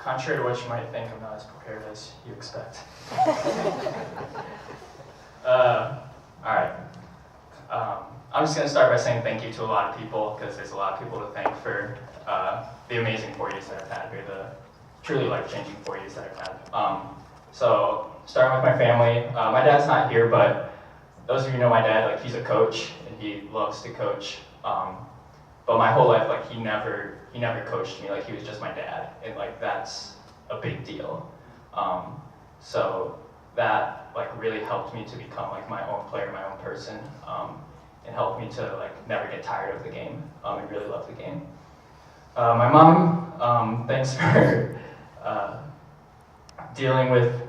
Contrary to what you might think, I'm not as prepared as you expect. Alright. I'm just going to start by saying thank you to a lot of people, because there's a lot of people to thank for the amazing 4 years that I've had here, the truly life-changing 4 years that I've had. So, starting with my family, my dad's not here, but those of you who know my dad, like, he's a coach, and he loves to coach. But my whole life, like, he never coached me, like, he was just my dad, and, like, that's a big deal. So that, like, really helped me to become, like, my own player, my own person, and helped me to, like, never get tired of the game, and really love the game. My mom, thanks for dealing with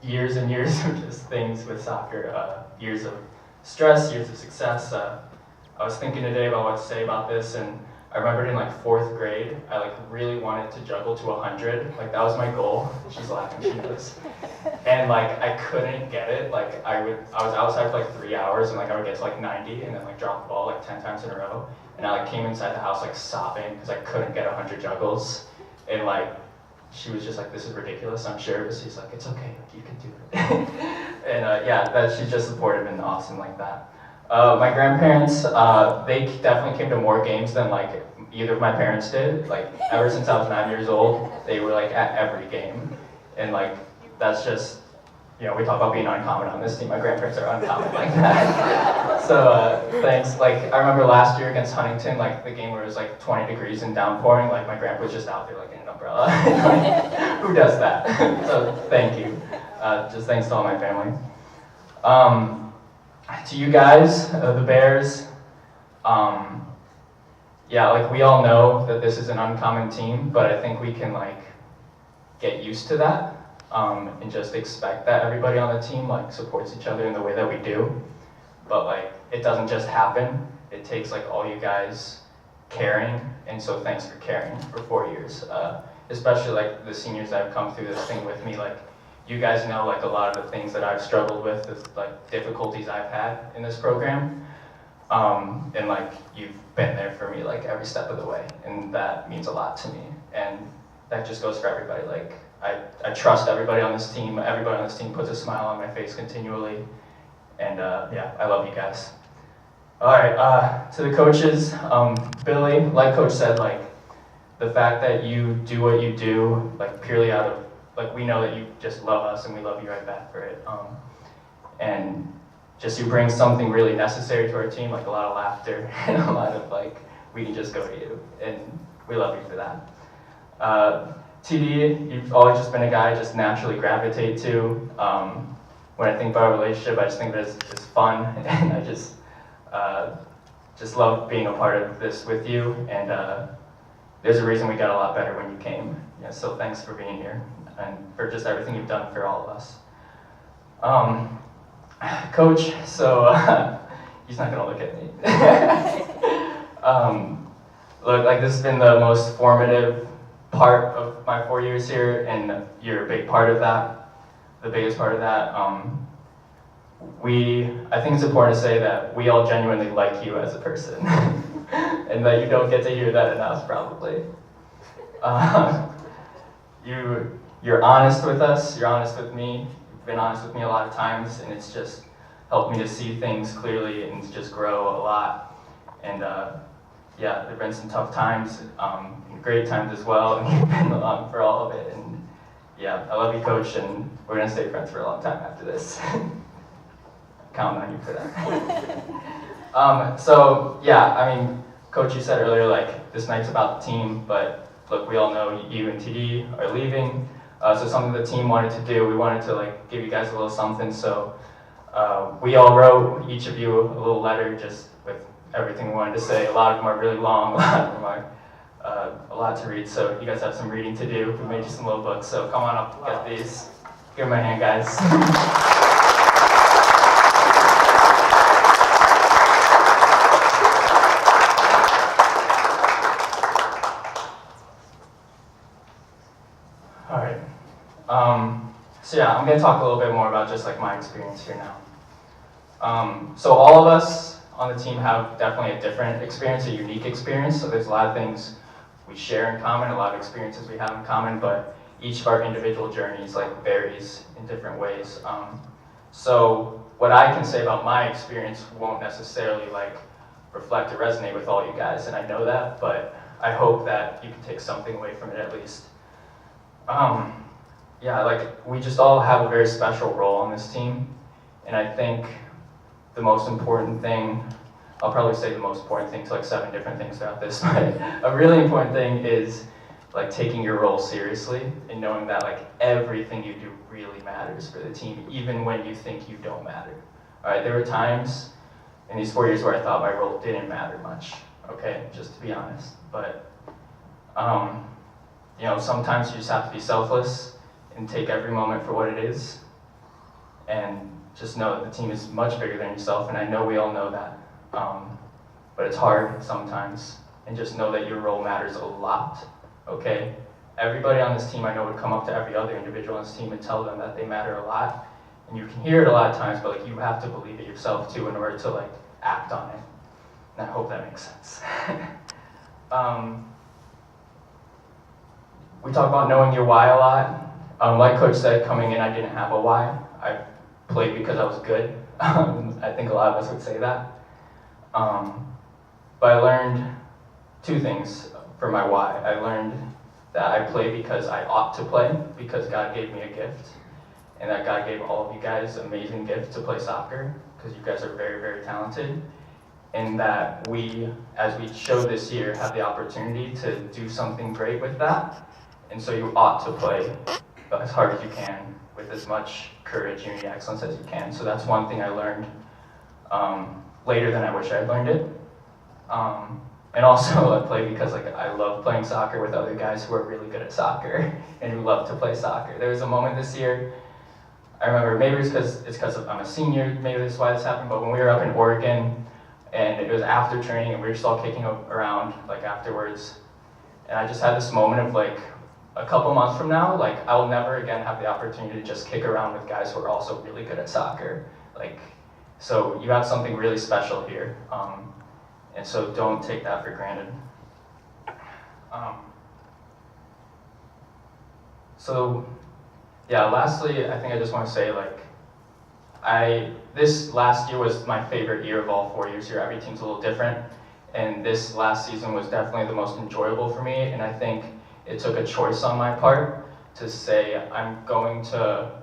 years and years of just things with soccer, years of stress, years of success. I was thinking today about what to say about this, and I remembered in, like, 4th grade, I, like, really wanted to juggle to 100. Like, that was my goal. She's laughing, she knows. And, like, I couldn't get it. Like, I was outside for, like, 3 hours, and, like, I would get to, like, 90, and then, like, drop the ball, like, 10 times in a row. And I, like, came inside the house, like, sobbing, because I couldn't get 100 juggles. And, like, she was just like, this is ridiculous, I'm sure, but she's like, it's okay, like, you can do it. And, yeah, she's just supportive and awesome like that. My grandparents, they definitely came to more games than, like, either of my parents did. Like, ever since I was 9 years old, they were, like, at every game. And, like, that's just, you know, we talk about being uncommon on this team. My grandparents are uncommon like that. So, thanks. Like, I remember last year against Huntington, like, the game where it was, like, 20 degrees and downpouring, like, my grandpa was just out there, like, in an umbrella. Who does that? So, thank you. Just thanks to all my family. To you guys, the Bears, yeah, like, we all know that this is an uncommon team, but I think we can, like, get used to that, and just expect that everybody on the team, like, supports each other in the way that we do. But, like, it doesn't just happen. It takes, like, all you guys caring, and so thanks for caring for 4 years. Especially, like, the seniors that have come through this thing with me, like, you guys know, like, a lot of the things that I've struggled with, like, difficulties I've had in this program. And, like, you've been there for me, like, every step of the way, and that means a lot to me. And that just goes for everybody. Like, I trust everybody on this team. Everybody on this team puts a smile on my face continually. And, yeah, I love you guys. All right, to the coaches, Billy, like Coach said, like, the fact that you do what you do, like, purely out of, like, we know that you just love us, and we love you right back for it. And just you bring something really necessary to our team, like a lot of laughter and a lot of, like, we can just go to you, and we love you for that. TD, you've always just been a guy I just naturally gravitate to. When I think about our relationship, I just think that it's fun, and I just love being a part of this with you, and there's a reason we got a lot better when you came. Yeah, so thanks for being here, and for just everything you've done for all of us. Coach, so he's not gonna look at me. Look, like, this has been the most formative part of my 4 years here, and you're a big part of that, the biggest part of that. I think it's important to say that we all genuinely like you as a person, and that you don't get to hear that enough, probably. You're honest with us, you're honest with me. You've been honest with me a lot of times, and it's just helped me to see things clearly and just grow a lot. And yeah, there've been some tough times, and great times as well, and you've been along for all of it. And yeah, I love you, Coach, and we're gonna stay friends for a long time after this. Counting on you for that. So yeah, I mean, Coach, you said earlier, like, this night's about the team, but look, we all know you and TD are leaving. So something the team wanted to do, we wanted to, like, give you guys a little something. So we all wrote each of you a little letter just with everything we wanted to say. A lot of them are really long, a lot of them are a lot to read. So you guys have some reading to do. We made you some little books. So come on up, get these. Give them a hand, guys. So yeah, I'm going to talk a little bit more about just, like, my experience here now. So all of us on the team have definitely a different experience, a unique experience. So there's a lot of things we share in common, a lot of experiences we have in common, but each of our individual journeys like varies in different ways. So what I can say about my experience won't necessarily like reflect or resonate with all you guys, and I know that, but I hope that you can take something away from it at least. Yeah, like we just all have a very special role on this team, and I think the most important thing, I'll probably say the most important thing to like 7 different things throughout this, but a really important thing is like taking your role seriously and knowing that like everything you do really matters for the team, even when you think you don't matter. All right, there were times in these 4 years where I thought my role didn't matter much, okay, just to be honest. But, you know, sometimes you just have to be selfless and take every moment for what it is, and just know that the team is much bigger than yourself, and I know we all know that. But it's hard sometimes, and just know that your role matters a lot, okay? Everybody on this team I know would come up to every other individual on this team and tell them that they matter a lot, and you can hear it a lot of times, but like you have to believe it yourself too in order to like act on it. And I hope that makes sense. We talk about knowing your why a lot. Like Coach said, coming in I didn't have a why. I played because I was good. I think a lot of us would say that. But I learned 2 things for my why. I learned that I play because I ought to play, because God gave me a gift, and that God gave all of you guys an amazing gift to play soccer, because you guys are very, very talented, and that we, as we showed this year, have the opportunity to do something great with that, and so you ought to play as hard as you can, with as much courage, unity, excellence as you can. So that's one thing I learned later than I wish I had learned it. And also I play because like I love playing soccer with other guys who are really good at soccer and who love to play soccer. There was a moment this year, I remember, maybe it's because I'm a senior, maybe that's why this happened, but when we were up in Oregon and it was after training and we were just all kicking around like afterwards, and I just had this moment of like, a couple months from now, like I'll never again have the opportunity to just kick around with guys who are also really good at soccer. Like, so you have something really special here, and so don't take that for granted. So, yeah. Lastly, I think I just want to say like, this last year was my favorite year of all 4 years here. Every team's a little different, and this last season was definitely the most enjoyable for me, and I think it took a choice on my part to say I'm going to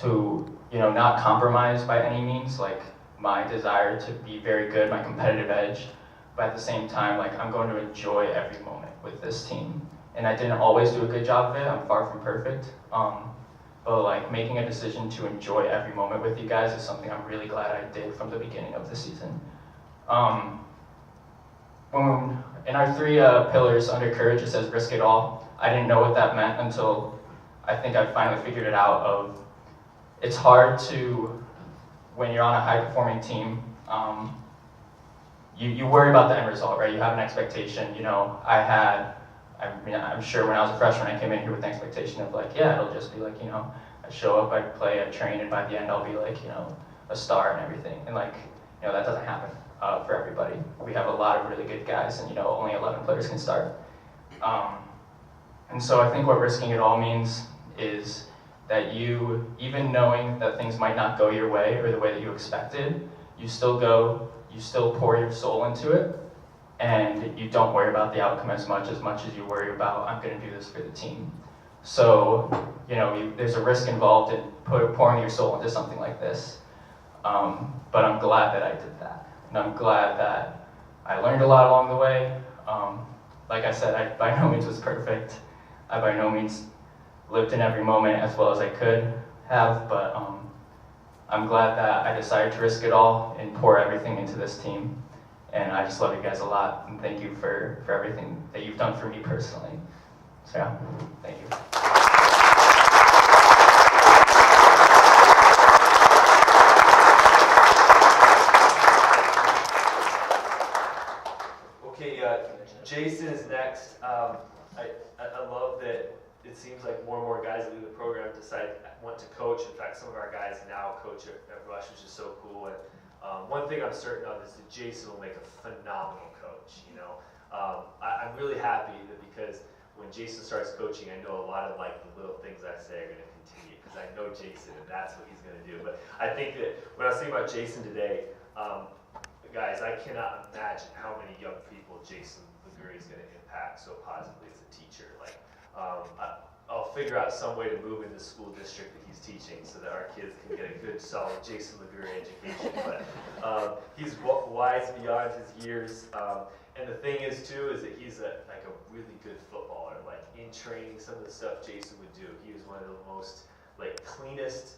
you know, not compromise by any means, like my desire to be very good, my competitive edge, but at the same time, like I'm going to enjoy every moment with this team. And I didn't always do a good job of it, I'm far from perfect, but like making a decision to enjoy every moment with you guys is something I'm really glad I did from the beginning of the season. In our 3 pillars under courage, it says risk it all. I didn't know what that meant until I think I finally figured it out. It's hard to, when you're on a high-performing team, you worry about the end result, right? You have an expectation. You know, I'm sure when I was a freshman, I came in here with an expectation of like, yeah, it'll just be like, you know, I show up, I play, I train, and by the end I'll be like, you know, a star and everything. And like, you know, that doesn't happen for everybody. We have a lot of really good guys, and you know, only 11 players can start. And so I think what risking it all means is that you, even knowing that things might not go your way or the way that you expected, you still go, you still pour your soul into it, and you don't worry about the outcome as much as you worry about, I'm going to do this for the team. So, you know, there's a risk involved in pouring your soul into something like this. But I'm glad that I did that. And I'm glad that I learned a lot along the way. Like I said, I by no means was perfect. I by no means lived in every moment as well as I could have, but I'm glad that I decided to risk it all and pour everything into this team. And I just love you guys a lot, and thank you for everything that you've done for me personally. So yeah, thank you. Okay, Jason is next. I love that it seems like more and more guys that leave the program want to coach. In fact, some of our guys now coach at Rush, which is so cool. And one thing I'm certain of is that Jason will make a phenomenal coach. You know, I'm really happy that because when Jason starts coaching, I know a lot of like the little things I say are going to continue because I know Jason and that's what he's going to do. But I think that when I was thinking about Jason today, guys, I cannot imagine how many young people Jason Leguri is going to impact so positively as a teacher. Like, I'll figure out some way to move in the school district that he's teaching so that our kids can get a good, solid Jason Leguri education. But he's wise beyond his years. And the thing is, too, is that he's like a really good footballer. Like, in training, some of the stuff Jason would do, he was one of the most like cleanest,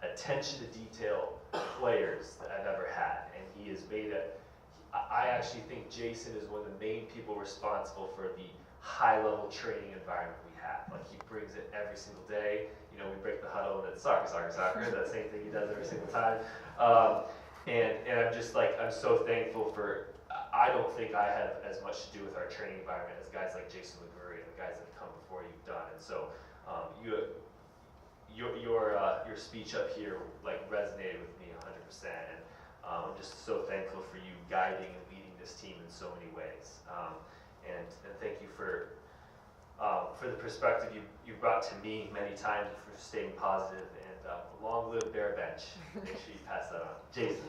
attention to detail players that I've ever had. And he has made I actually think Jason is one of the main people responsible for the high-level training environment we have. Like, he brings it every single day. You know, we break the huddle and it's soccer, the same thing he does every single time. And I'm just like, I'm so thankful for, I don't think I have as much to do with our training environment as guys like Jason Leguri and the guys that have come before you've done. And so your speech up here like resonated with me 100%. And I'm just so thankful for you guiding and leading this team in so many ways. And thank you for the perspective you've brought to me many times for staying positive. And long live Bear Bench. Make sure you pass that on. Jason.